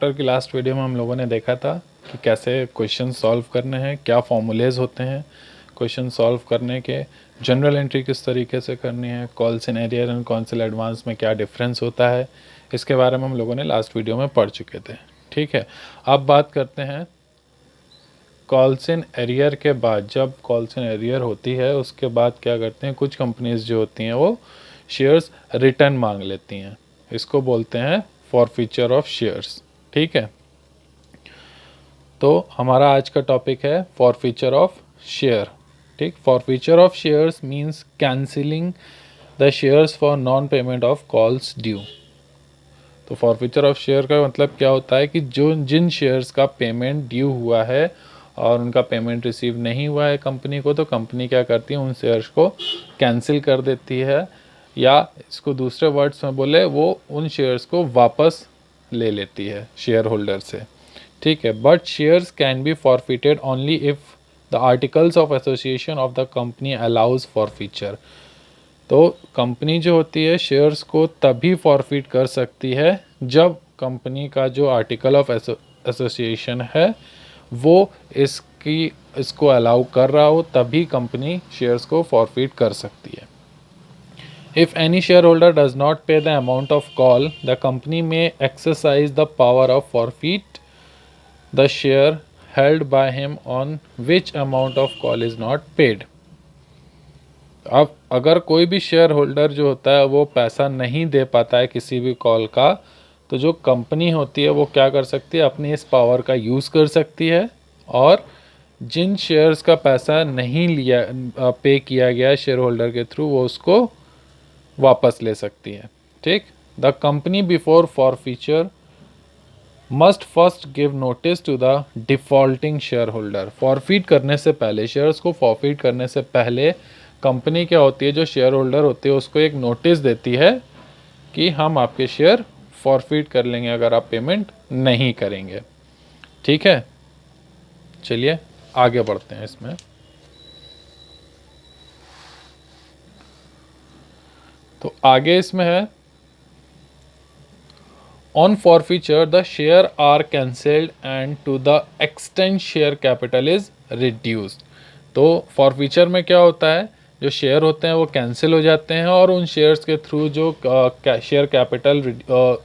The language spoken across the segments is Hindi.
चैप्टर की लास्ट वीडियो में हम लोगों ने देखा था कि कैसे क्वेश्चन सॉल्व करने हैं, क्या फॉर्मूलेज होते हैं क्वेश्चन सॉल्व करने के, जनरल एंट्री किस तरीके से करनी है, calls in arrear and calls advance में क्या डिफरेंस होता है, इसके बारे में हम लोगों ने लास्ट वीडियो में पढ़ चुके थे। ठीक है, अब बात करते हैं कॉल्स इन एरियर के बाद। जब कॉल्स इन एरियर होती है उसके बाद क्या करते हैं, कुछ कंपनीज जो होती हैं वो शेयर्स रिटर्न मांग लेती हैं, इसको बोलते हैं फॉरफीचर ऑफ शेयर्स। ठीक है, तो हमारा आज का टॉपिक है फॉरफीचर ऑफ शेयर। ठीक, forfeiture of shares means cancelling the shares for non payment of calls due. तो फॉरफीचर ऑफ शेयर का मतलब क्या होता है कि जो जिन शेयर्स का पेमेंट ड्यू हुआ है और उनका पेमेंट रिसीव नहीं हुआ है कंपनी को, तो कंपनी क्या करती है, उन शेयर्स को कैंसिल कर देती है, या इसको दूसरे वर्ड्स में बोले वो उन शेयर्स को वापस ले लेती है शेयर होल्डर से। ठीक है, but shares can be forfeited only if the articles of association of the company allows forfeiture. तो कंपनी जो होती है शेयर्स को तभी फॉरफिट कर सकती है जब कंपनी का जो आर्टिकल ऑफ एसोसिएशन है वो इसको अलाउ कर रहा हो, तभी कंपनी शेयर्स को फॉरफिट कर सकती है। If any shareholder does not pay the amount of call, the company may exercise the power of forfeit the share held by him on which amount of call is not paid. अब अगर कोई भी शेयर होल्डर जो होता है वो पैसा नहीं दे पाता है किसी भी कॉल का, तो जो कंपनी होती है वो क्या कर सकती है, अपनी इस पावर का यूज़ कर सकती है और जिन शेयर्स का पैसा नहीं पे किया गया शेयर होल्डर के थ्रू, वो उसको वापस ले सकती है। ठीक, the company before forfeiture must first give notice to the defaulting share holder. Forfeit करने से पहले, शेयर्स को फॉरफीट करने से पहले कंपनी क्या होती है, जो शेयर होल्डर होती है उसको एक नोटिस देती है कि हम आपके शेयर फॉरफीट कर लेंगे अगर आप पेमेंट नहीं करेंगे। ठीक है, चलिए आगे बढ़ते हैं इसमें। तो आगे इसमें है, on forfeiture the share are cancelled and to the extent share capital is reduced. तो फॉरफीचर में क्या होता है, जो शेयर होते हैं वो कैंसिल हो जाते हैं और उन शेयर्स के थ्रू जो शेयर कैपिटल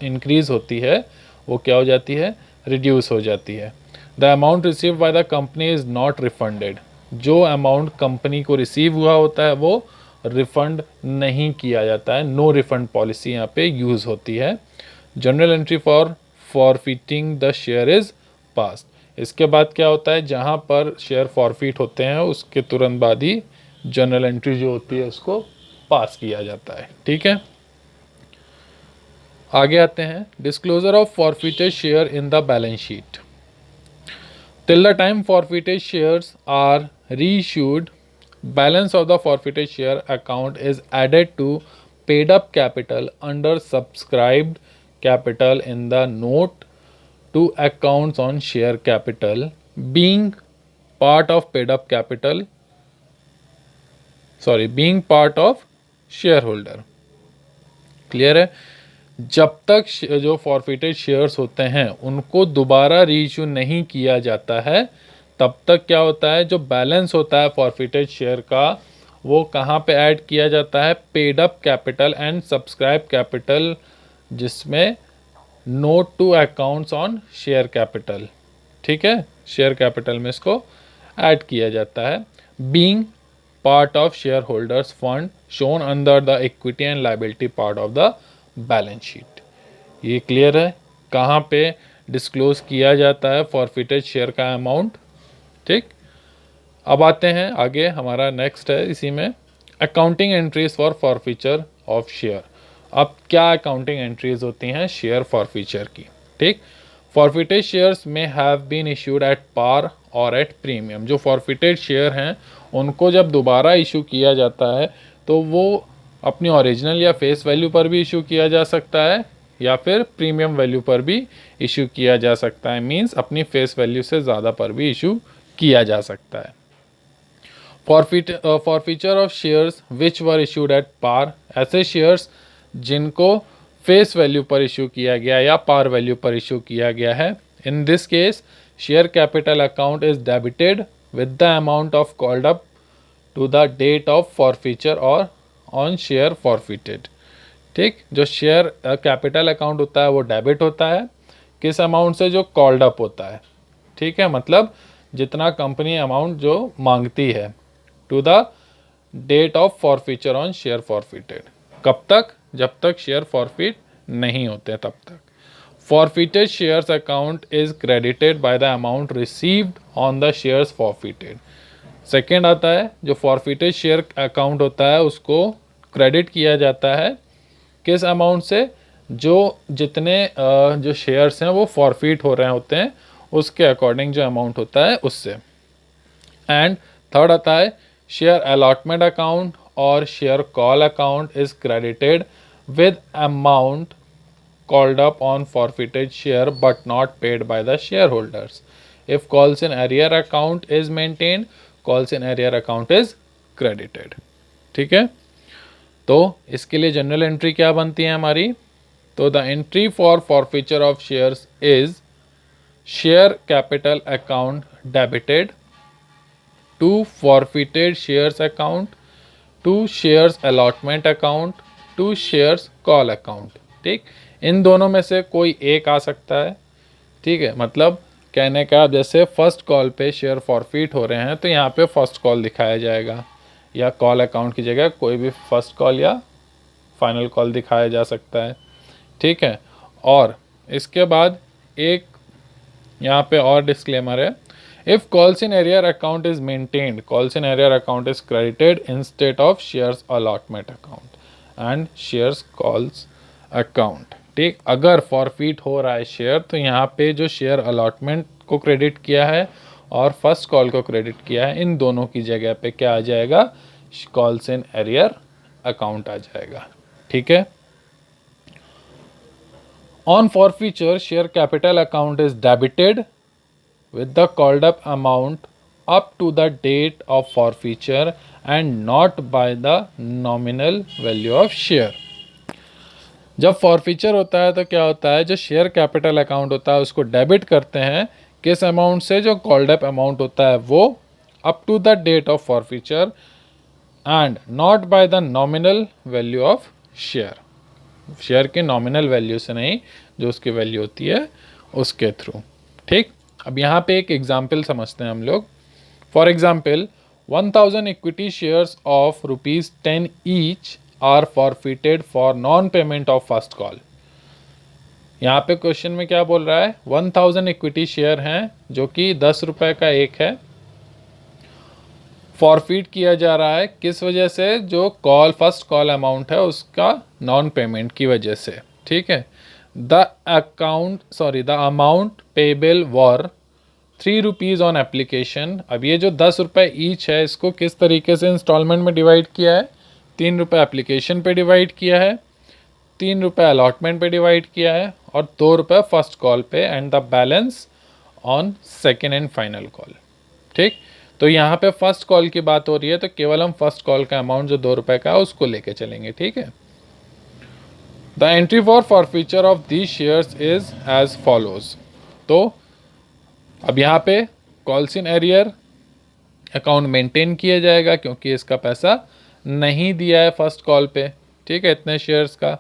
इंक्रीज होती है वो क्या हो जाती है, रिड्यूस हो जाती है। The amount receive by the company is not refunded. जो अमाउंट कंपनी को रिसीव हुआ होता है वो रिफंड नहीं किया जाता है, नो रिफंड पॉलिसी यहाँ पे यूज़ होती है। General entry for forfeiting the share is passed. इसके बाद क्या होता है, जहाँ पर शेयर फॉरफिट होते हैं उसके तुरंत बाद ही जनरल एंट्री जो होती है उसको पास किया जाता है। ठीक है, आगे आते हैं, disclosure of forfeited share in the balance sheet. Till the time forfeited shares are reissued, balance of the forfeited share account is added to paid up capital under subscribed capital in the note to accounts on share capital being part of paid up capital, being part of shareholder। Clear है, जब तक जो फॉरफिटेड शेयर्स होते हैं उनको दोबारा रीइश्यू नहीं किया जाता है, तब तक क्या होता है, जो बैलेंस होता है फॉरफिटेड शेयर का वो कहाँ पे ऐड किया जाता है, paid up capital and subscribe capital, जिसमें note to accounts on share capital. ठीक है, शेयर कैपिटल में इसको ऐड किया जाता है। Being part of share holders fund shown under the equity and liability part of the balance sheet. ये क्लियर है, कहाँ पे डिस्क्लोज किया जाता है फॉरफिटेड शेयर का अमाउंट। ठीक, अब आते हैं आगे, हमारा नेक्स्ट है इसी में accounting entries for forfeiture of share. अब क्या अकाउंटिंग एंट्रीज होती हैं शेयर फॉरफीचर की। ठीक, फॉरफिटेड शेयर्स में have been issued at par और एट प्रीमियम। जो फॉरफिटेड शेयर हैं उनको जब दोबारा इशू किया जाता है तो वो अपनी ओरिजिनल या फेस वैल्यू पर भी इशू किया जा सकता है या फिर प्रीमियम वैल्यू पर भी इशू किया जा सकता है, मींस अपनी फेस वैल्यू से ज़्यादा पर भी इशू किया जा सकता है। Forfeiture of shares which were issued at par, ऐसे शेयर्स जिनको फेस वैल्यू पर इशू किया गया या पार वैल्यू पर इशू किया गया है। In this case share capital account is debited with the amount of called up to the date of forfeiture और ऑन शेयर फॉरफिटेड। ठीक, जो शेयर कैपिटल अकाउंट होता है वो डेबिट होता है किस अमाउंट से, जो कॉल्ड अप होता है। ठीक है, मतलब जितना कंपनी अमाउंट जो मांगती है, to the date of forfeiture on share forfeited. कब तक? जब तक शेयर फॉरफिट नहीं होते तब तक। Forfeited shares account is credited by the amount received on the shares forfeited. Second आता है, जो फॉरफिटेड शेयर अकाउंट होता है उसको क्रेडिट किया जाता है किस अमाउंट से, जो जितने जो शेयर्स हैं वो फॉरफिट हो रहे होते हैं उसके अकॉर्डिंग जो अमाउंट होता है उससे। एंड थर्ड आता है शेयर अलॉटमेंट अकाउंट और share call account is credited with amount called up on forfeited share but not paid by the shareholders. If calls in arrear account is maintained, calls in arrear account is credited. ठीक है, तो इसके लिए जनरल एंट्री क्या बनती है हमारी? तो the entry for forfeiture of shares is share capital account debited to forfeited shares account to shares allotment account to shares call account. ठीक, इन दोनों में से कोई एक आ सकता है। ठीक है, मतलब कहने का जैसे फर्स्ट कॉल पे शेयर फॉरफिट हो रहे हैं तो यहाँ पे फर्स्ट कॉल दिखाया जाएगा, या कॉल अकाउंट की जगह कोई भी फर्स्ट कॉल या फाइनल कॉल दिखाया जा सकता है। ठीक है, और इसके बाद एक यहाँ पे और डिस्क्लेमर है, if calls in arrear account is maintained, calls in arrear account is credited instead of shares allotment account and shares calls account. ठीक, अगर फॉरफिट हो रहा है शेयर तो यहाँ पे जो शेयर अलॉटमेंट को क्रेडिट किया है और फर्स्ट कॉल को क्रेडिट किया है, इन दोनों की जगह पे क्या आ जाएगा? कॉल्स इन एरियर अकाउंट आ जाएगा। ठीक है, on forfeiture share capital account is debited with the called up amount up to the date of forfeiture and not by the nominal value of share। जब फॉरफीचर होता है तो क्या होता है, जो शेयर कैपिटल अकाउंट होता है उसको डेबिट करते हैं किस अमाउंट से, जो कॉल्ड अप अमाउंट होता है वो up to the date of forfeiture and not by the nominal value of share. Share के नॉमिनल वैल्यू से नहीं, जो उसकी वैल्यू होती है उसके थ्रू। ठीक, अब यहाँ पे एक एग्जाम्पल समझते हैं हम लोग। For example 1000 equity shares of ₹10 each are forfeited for non payment of first call. यहाँ पे क्वेश्चन में क्या बोल रहा है, 1000 इक्विटी शेयर हैं जो कि 10 रुपए का एक है, फॉरफिट किया जा रहा है किस वजह से, जो फर्स्ट कॉल अमाउंट है उसका नॉन पेमेंट की वजह से। ठीक है, the amount payable were ₹3 on application. अब ये जो 10 रुपये ईच है इसको किस तरीके से इंस्टॉलमेंट में डिवाइड किया है? 3 रुपये एप्लीकेशन पे डिवाइड किया है, 3 रुपये अलॉटमेंट पे डिवाइड किया है और 2 रुपये फर्स्ट कॉल पे, and the balance on second and final call. ठीक, तो यहाँ पे फर्स्ट कॉल की बात हो रही है तो केवल हम फर्स्ट कॉल का अमाउंट जो 2 रुपये का है उसको लेके चलेंगे। ठीक है, the entry for forfeiture of these shares is as follows. तो अब यहाँ पे calls in arrear account maintain किया जाएगा क्योंकि इसका पैसा नहीं दिया है फर्स्ट कॉल पे। ठीक है, इतने शेयर्स का।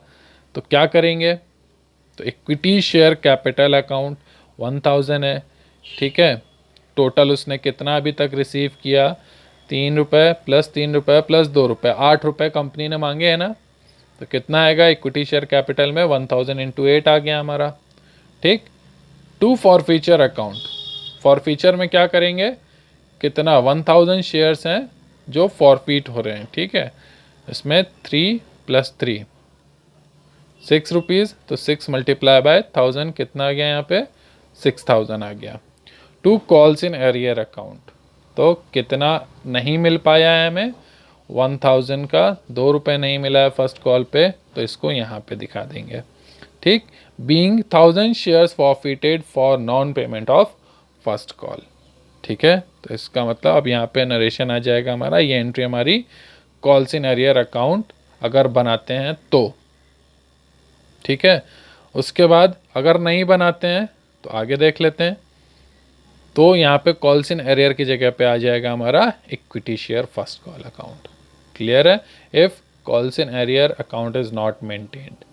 तो क्या करेंगे, तो इक्विटी शेयर कैपिटल अकाउंट 1000 है। ठीक है, टोटल उसने कितना अभी तक रिसीव किया, 3 रुपये प्लस 3 रुपये प्लस 2 रुपये, 8 रुपये कंपनी ने मांगे है ना, तो कितना आएगा इक्विटी शेयर कैपिटल में 1000 × 8 आ गया हमारा। ठीक, टू फॉरफीचर अकाउंट, फॉरफीचर में क्या करेंगे, कितना 1000 शेयर्स हैं जो फॉरफिट हो रहे हैं। ठीक है, इसमें 3 + 3 6 रुपीज़, तो 6 × 1000 कितना आ गया यहाँ पे, 6000 आ गया। To calls in arrear account, तो कितना नहीं मिल पाया है हमें, 1000 का 2 रुपये नहीं मिला है फर्स्ट कॉल पे, तो इसको यहाँ पे दिखा देंगे। ठीक, being 1000 shares forfeited for non payment of first call. ठीक है, तो इसका मतलब अब यहाँ पे नरेशन आ जाएगा हमारा, ये एंट्री हमारी कॉल्स इन एरियर अकाउंट अगर बनाते हैं तो। ठीक है। उसके बाद अगर नहीं बनाते हैं तो आगे देख लेते हैं। तो यहाँ पे कॉल्स इन एरियर की जगह पे आ जाएगा हमारा equity share first call account. Clear है। If calls in arrear account is not maintained,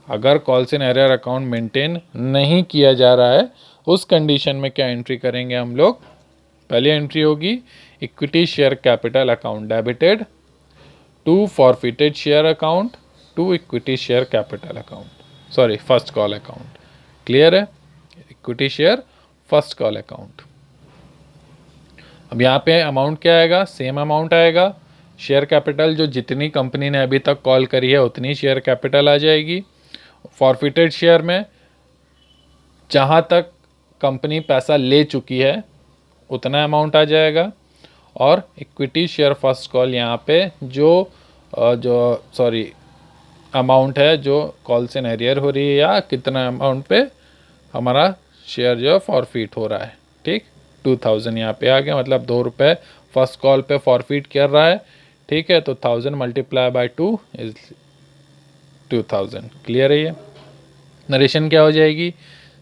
अगर calls in arrear account maintain नहीं किया जा रहा है, उस कंडीशन में क्या एंट्री करेंगे हम लोग? पहली एंट्री होगी equity share capital account debited to forfeited share account to equity share capital account, sorry first call account. Clear है। Equity share first call account. अब यहाँ पे अमाउंट क्या आएगा? सेम अमाउंट आएगा। शेयर कैपिटल जो जितनी कंपनी ने अभी तक कॉल करी है उतनी शेयर कैपिटल आ जाएगी। फॉरफिटेड शेयर में जहाँ तक कंपनी पैसा ले चुकी है उतना अमाउंट आ जाएगा। और इक्विटी शेयर फर्स्ट कॉल यहाँ पे जो अमाउंट है जो कॉल्स इन एरियर हो रही है या कितना अमाउंट पे हमारा शेयर जो फॉरफिट हो रहा है, ठीक, 2000 यहाँ पे आ गया, मतलब 2 रुपये फर्स्ट कॉल पे फॉरफिट कर रहा है। ठीक है, तो 1000 मल्टीप्लाई बाय 2 इज 2000। क्लियर है। ये नरेशन क्या हो जाएगी?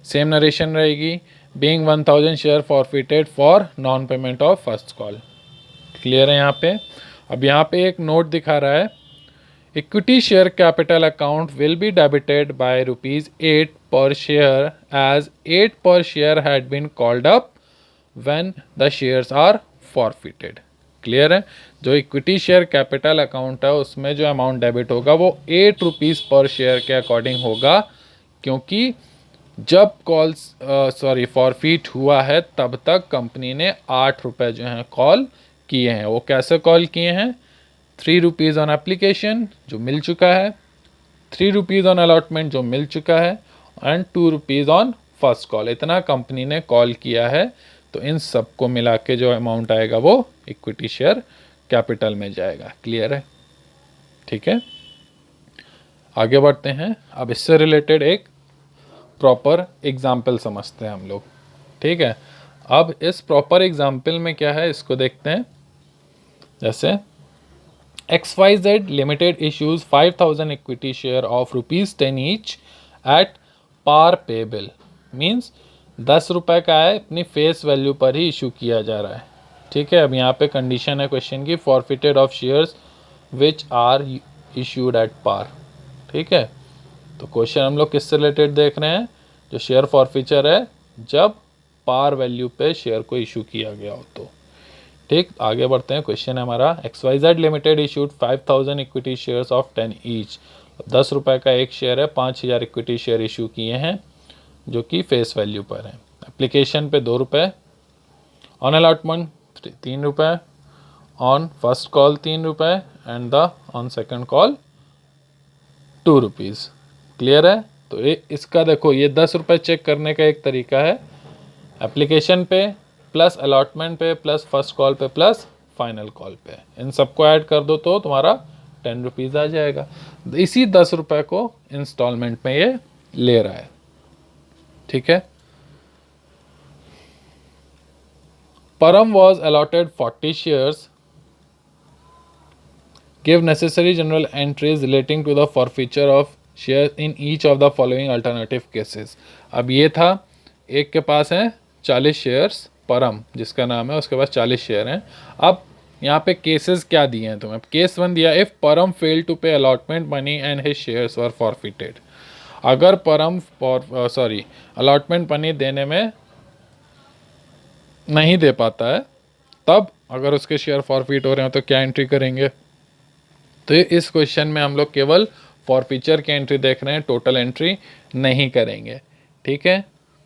सेम नरेशन रहेगी। Being 1000 share forfeited for non payment of first call. Clear है यहाँ पे। अब यहाँ पे एक नोट दिखा रहा है, equity share capital account will be debited by ₹8 per share as 8 per share had been called up when the shares are forfeited. Clear है। जो इक्विटी शेयर कैपिटल अकाउंट है उसमें जो अमाउंट डेबिट होगा वो ₹8 पर शेयर के अकॉर्डिंग होगा, क्योंकि जब फॉरफिट हुआ है तब तक कंपनी ने ₹8 जो हैं कॉल किए हैं। वो कैसे कॉल किए हैं? ₹3 ऑन एप्लीकेशन जो मिल चुका है, ₹3 ऑन अलॉटमेंट जो मिल चुका है, एंड ₹2 ऑन फर्स्ट कॉल। इतना कंपनी ने कॉल किया है, तो इन सबको मिला के जो अमाउंट आएगा वो इक्विटी शेयर कैपिटल में जाएगा। क्लियर है। ठीक है, आगे बढ़ते हैं। अब इससे रिलेटेड एक प्रॉपर एग्जाम्पल समझते हैं हम लोग। ठीक है, अब इस प्रॉपर एग्जाम्पल में क्या है इसको देखते हैं। जैसे XYZ limited issues 5000 equity share of ₹10 each at par payable, means ₹10 का है, अपनी फेस वैल्यू पर ही इशू किया जा रहा है। ठीक है, अब यहाँ पे कंडीशन है क्वेश्चन की, forfeited of shares which are issued at par. ठीक है, तो क्वेश्चन हम लोग किससे रिलेटेड देख रहे हैं? जो शेयर फॉरफिचर है जब पार वैल्यू पे शेयर को इशू किया गया हो तो। ठीक, आगे बढ़ते हैं। क्वेश्चन है हमारा, XYZ limited issued 5000 equity shares of 10 each. ₹10 का एक शेयर है, 5000 इक्विटी शेयर इशू किए हैं जो कि फेस वैल्यू पर है। एप्लीकेशन पे ₹2, on allotment ₹3, on first call ₹3 and the on second call ₹2। Clear है। तो इसका देखो, ये ₹10 चेक करने का एक तरीका है, एप्लीकेशन पे प्लस अलॉटमेंट पे प्लस फर्स्ट कॉल पे प्लस फाइनल कॉल पे, इन सबको ऐड कर दो तो तुम्हारा ₹10 आ जाएगा। इसी ₹10 को इंस्टॉलमेंट में ये ले रहा है। ठीक है, Param was allotted 40 shares, give necessary journal entries relating to the forfeiture of share in each of the following alternative cases. अब ये था, एक के पास है 40 शेयर्स, परम जिसका नाम है, उसके पास 40 शेयर हैं। अब यहाँ पे केसेस क्या दिए हैं तुम्हें? केस 1 दिया, इफ परम फेल टू पे allotment money and his shares were forfeited. अगर परम अलॉटमेंट मनी देने में नहीं दे पाता है, तब अगर उसके शेयर फॉरफिट हो रहे हो तो क्या एंट्री करेंगे? तो इस क्वेश्चन में हम लोग केवल फॉरफिचर की एंट्री देख रहे हैं, टोटल एंट्री नहीं करेंगे। ठीक है,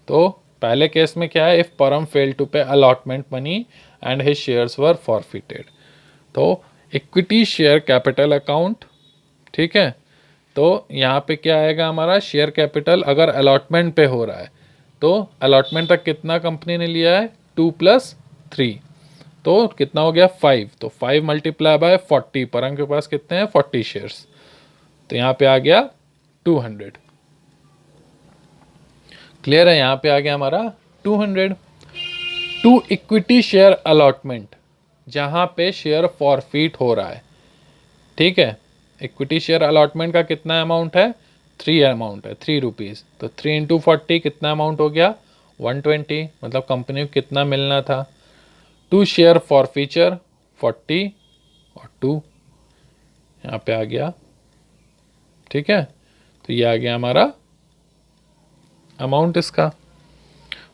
तो पहले केस में क्या है, इफ परम फेल टू पे allotment money and his shares were forfeited, तो इक्विटी शेयर कैपिटल अकाउंट। ठीक है, तो यहाँ पे क्या आएगा हमारा, शेयर कैपिटल अगर अलॉटमेंट पे हो रहा है तो अलॉटमेंट तक कितना कंपनी ने लिया है? 2 + 3, तो कितना हो गया? 5। तो 5 मल्टीप्लाई बाय 40, परम के पास कितने हैं? 40 शेयर्स, तो यहाँ पे आ गया 200। क्लियर है, यहाँ पे आ गया हमारा 200। टू इक्विटी शेयर अलॉटमेंट, जहाँ पे शेयर फॉरफिट हो रहा है। ठीक है, इक्विटी शेयर अलॉटमेंट का कितना अमाउंट है? 3 अमाउंट है, 3 रुपीज़, तो 3 इंटू 40 कितना अमाउंट हो गया, 120, मतलब कंपनी को कितना मिलना था। 2 शेयर फॉर फीचर 40 और 2 यहाँ पे आ गया, ठीक है। तो ये आ गया हमारा अमाउंट इसका।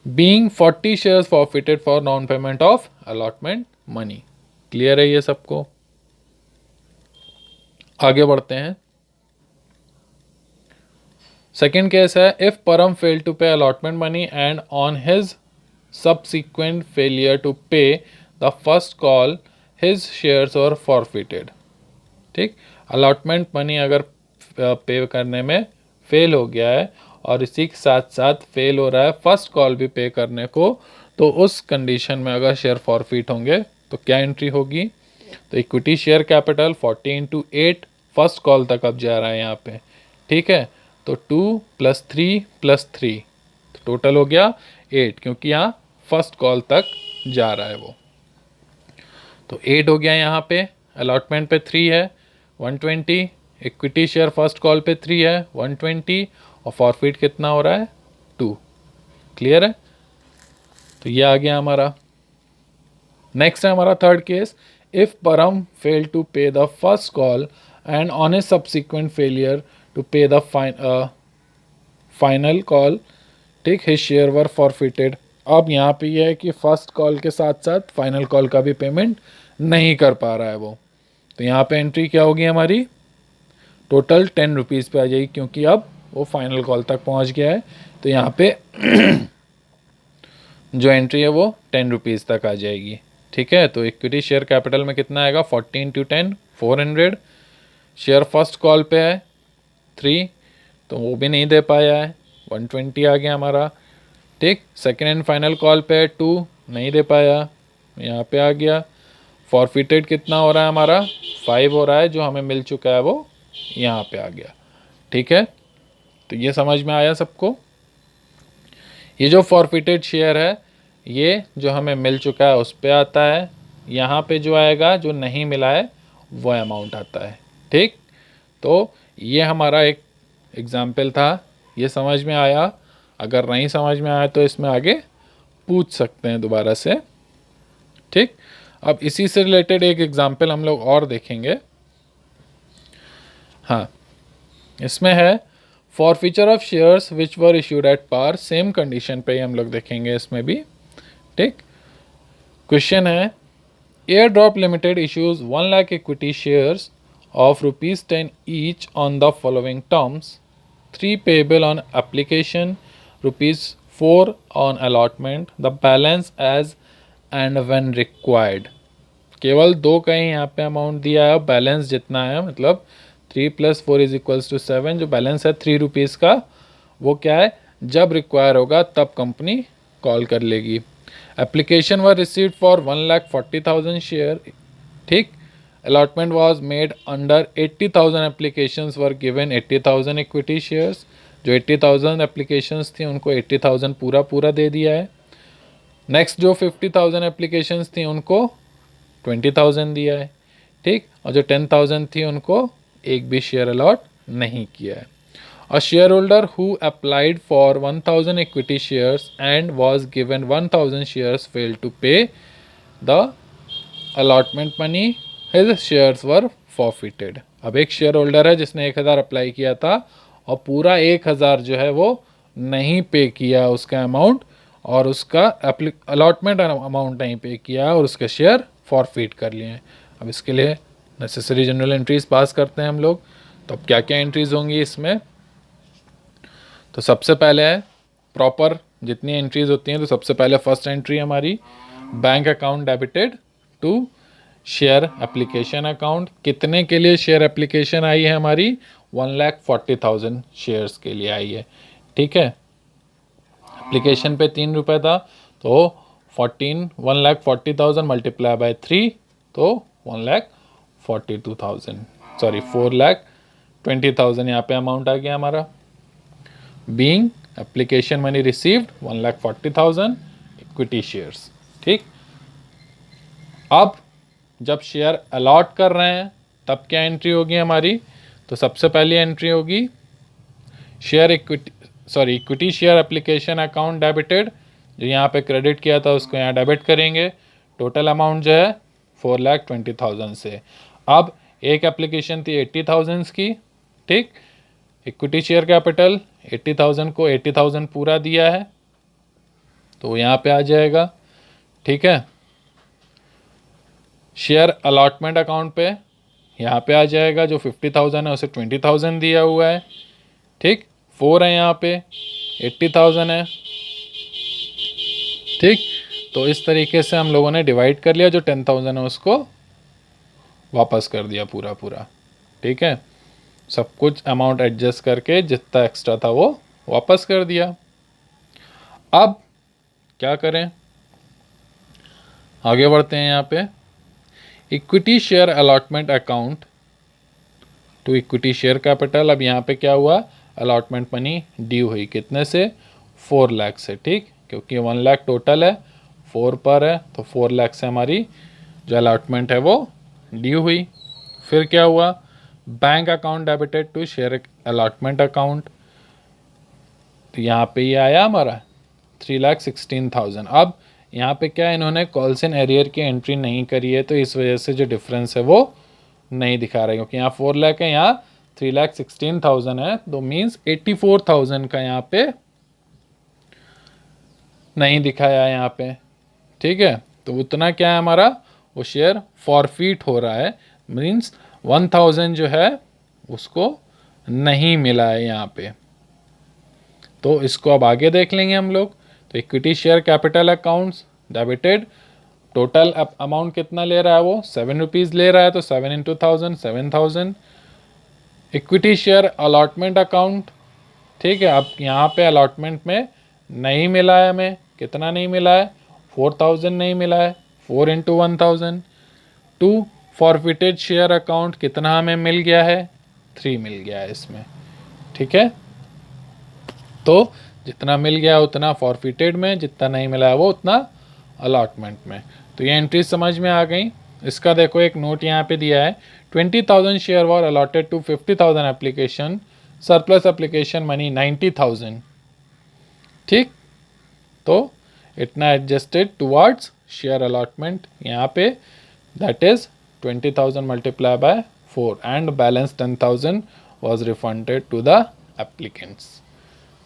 Being 40 shares forfeited for non payment of allotment money. Clear है ये सबको। आगे बढ़ते हैं। सेकेंड केस है, इफ परम फेल टू पे allotment money and on his subsequent failure to pay the first call his shares were forfeited। ठीक, अलॉटमेंट मनी अगर पे करने में फेल हो गया है और इसी के साथ साथ फेल हो रहा है फर्स्ट कॉल भी पे करने को, तो उस कंडीशन में अगर शेयर फॉरफिट होंगे तो क्या एंट्री होगी। तो equity share capital 40 into 8 first call तक अब जा रहा है यहाँ पे, ठीक है। तो 2 + 3 + 3 तो टोटल हो गया 8, क्योंकि यहाँ फर्स्ट कॉल तक जा रहा है वो, तो 8 हो गया यहाँ पे। अलॉटमेंट पे 3 है 120, इक्विटी शेयर फर्स्ट कॉल पे 3 है 120, और फॉरफिट कितना हो रहा है 2। क्लियर है, तो ये आ गया हमारा। नेक्स्ट है हमारा third case, if Param fail to pay the first call and on a subsequent failure to pay the final call, ठीक, हिज शेयर वर फॉरफिटेड। अब यहाँ पे ये है कि फर्स्ट कॉल के साथ साथ फाइनल कॉल का भी पेमेंट नहीं कर पा रहा है वो, तो यहाँ पे एंट्री क्या होगी हमारी, टोटल 10 रुपीज़ पे आ जाएगी, क्योंकि अब वो फाइनल कॉल तक पहुँच गया है। तो यहाँ पे जो एंट्री है वो 10 रुपीज़ तक आ जाएगी, ठीक है। तो इक्विटी शेयर कैपिटल में कितना आएगा, 40 इंटू 10 400। शेयर फर्स्ट कॉल पे है 3, तो वो भी नहीं दे पाया है, 120 आ गया हमारा, ठीक। सेकेंड एंड फाइनल कॉल पे 2 नहीं दे पाया, यहाँ पे आ गया। फॉरफिटेड कितना हो रहा है हमारा, 5 हो रहा है, जो हमें मिल चुका है वो यहाँ पे आ गया, ठीक है। तो ये समझ में आया सबको। ये जो फॉरफिटेड शेयर है ये जो हमें मिल चुका है उस पे आता है, यहाँ पे जो आएगा जो नहीं मिला है वो अमाउंट आता है, ठीक। तो ये हमारा एक एग्जाम्पल था, ये समझ में आया। अगर नहीं समझ में आया तो इसमें आगे पूछ सकते हैं दोबारा से, ठीक। अब इसी से रिलेटेड एक एग्जाम्पल हम लोग और देखेंगे। हाँ, इसमें है forfeiture of shares which were issued at par, same condition पे ही हम लोग देखेंगे इसमें भी, ठीक। क्वेश्चन है, air drop limited issues 1 lakh equity shares of ₹10 each on the following terms, 3 payable on application, ₹4 on allotment, the balance as and when required. केवल 2 का ही यहाँ पे अमाउंट दिया है, बैलेंस जितना है मतलब 3 + 4 = 7, जो बैलेंस है 3 रुपीज़ का, वो क्या है, जब रिक्वायर होगा तब कंपनी कॉल कर लेगी। Application were received for 1,40,000 share, ठीक। Allotment was made under 80,000 applications were given 80,000 equity shares, जो 80,000 एप्लीकेशंस थी उनको 80,000 पूरा दे दिया है। नेक्स्ट जो 50,000 एप्लीकेशंस थी उनको 20,000 दिया है, ठीक। और जो 10,000 थी उनको एक भी शेयर अलॉट नहीं किया है। A share holder who applied for 1,000 equity shares and was given 1,000 shares fail to pay the allotment money, his shares were forfeited. अब एक शेयर होल्डर है जिसने 1,000 अप्लाई किया था और पूरा 1,000 जो है वो नहीं पे किया उसका अमाउंट, और उसका अलॉटमेंट अमाउंट नहीं पे किया और उसके शेयर फॉरफिट कर लिए हैं। अब इसके लिए नेसेसरी जनरल एंट्रीज पास करते हैं हम लोग। तो अब क्या क्या एंट्रीज होंगी इसमें, तो सबसे पहले है प्रॉपर जितनी एंट्रीज होती हैं, तो सबसे पहले फर्स्ट एंट्री हमारी bank account debited to share application account. कितने के लिए शेयर एप्लीकेशन आई है हमारी, 1,40,000 शेयर्स के लिए आई है, ठीक है। एप्लीकेशन पे 3 रुपये था, तो 1,40,000 मल्टीप्लाई बाय 3, तो 1,42,000, सॉरी 4,20,000 यहाँ पे अमाउंट आ गया हमारा। Being application money received 1,40,000 equity shares, ठीक। अब जब शेयर अलॉट कर रहे हैं तब क्या एंट्री होगी हमारी, तो सबसे पहली एंट्री होगी equity share application account debited, जो यहाँ पे क्रेडिट किया था उसको यहाँ डेबिट करेंगे। टोटल अमाउंट जो है 4,20,000 से। अब एक एप्लीकेशन थी 80,000 की, ठीक। इक्विटी शेयर कैपिटल 80,000 को 80,000 पूरा दिया है तो यहाँ पे आ जाएगा, ठीक है। शेयर अलॉटमेंट अकाउंट पे यहाँ पे आ जाएगा, जो 50,000 है उसे 20,000 दिया हुआ है, ठीक। 4 है यहाँ पे, 80,000 है, ठीक। तो इस तरीके से हम लोगों ने डिवाइड कर लिया, जो 10,000 है उसको वापस कर दिया पूरा पूरा, ठीक है। सब कुछ अमाउंट एडजस्ट करके जितना एक्स्ट्रा था वो वापस कर दिया। अब क्या करें, आगे बढ़ते हैं। यहाँ पे equity share allotment account to equity share capital. अब यहाँ पे क्या हुआ, अलॉटमेंट मनी ड्यू हुई, कितने से, 4 लाख से, ठीक। क्योंकि 1 लाख टोटल है, 4 पर है, तो 4 लाख से हमारी जो अलॉटमेंट है वो ड्यू हुई। फिर क्या हुआ, bank account debited to share allotment account, तो यहाँ पे ये आया हमारा 3,16,000। अब यहाँ पे क्या, इन्होंने कॉल्स इन एरियर की एंट्री नहीं करी है, तो इस वजह से जो डिफरेंस है वो नहीं दिखा रहे, क्योंकि यहाँ 4 लाख है, यहाँ 3,16,000 है, तो मीन्स 84,000 का यहाँ पे नहीं दिखाया है यहाँ पे, ठीक है। तो उतना क्या है हमारा, वो शेयर फॉरफीट हो रहा है, मीन्स 1,000 जो है उसको नहीं मिला है यहाँ पे। तो इसको अब आगे देख लेंगे हम लोग। तो equity share capital accounts debited, total amount कितना ले रहा है वो, 7 रुपीज़ ले रहा है, तो 7 into 1000 7,000। Equity share allotment account, ठीक है। अब यहाँ पे अलॉटमेंट में नहीं मिला है हमें, कितना नहीं मिला है, 4,000 नहीं मिला है, 4 into 1,000। To forfeited share account कितना हमें मिल गया है, 3 मिल गया है इसमें, ठीक है। तो जितना मिल गया उतना फॉरफिटेड में, जितना नहीं मिला है वो उतना अलॉटमेंट में। तो ये एंट्री समझ में आ गई। इसका देखो एक नोट यहाँ पे दिया है, 20,000 share were allotted to 50,000 application, surplus application money 90,000, ठीक। तो इतना एडजस्टेड टुवर्ड्स शेयर अलॉटमेंट यहाँ पे, that is 20,000 multiply by 4 and balance 10,000 was refunded to the applicants.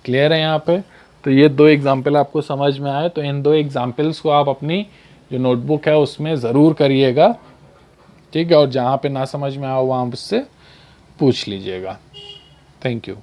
Clear है यहाँ पे। तो ये 2 एग्जाम्पल आपको समझ में आए, तो इन 2 एग्जाम्पल्स को आप अपनी जो नोटबुक है उसमें ज़रूर करिएगा, ठीक है। और जहाँ पे ना समझ में आओ वहाँ उससे पूछ लीजिएगा। Thank you.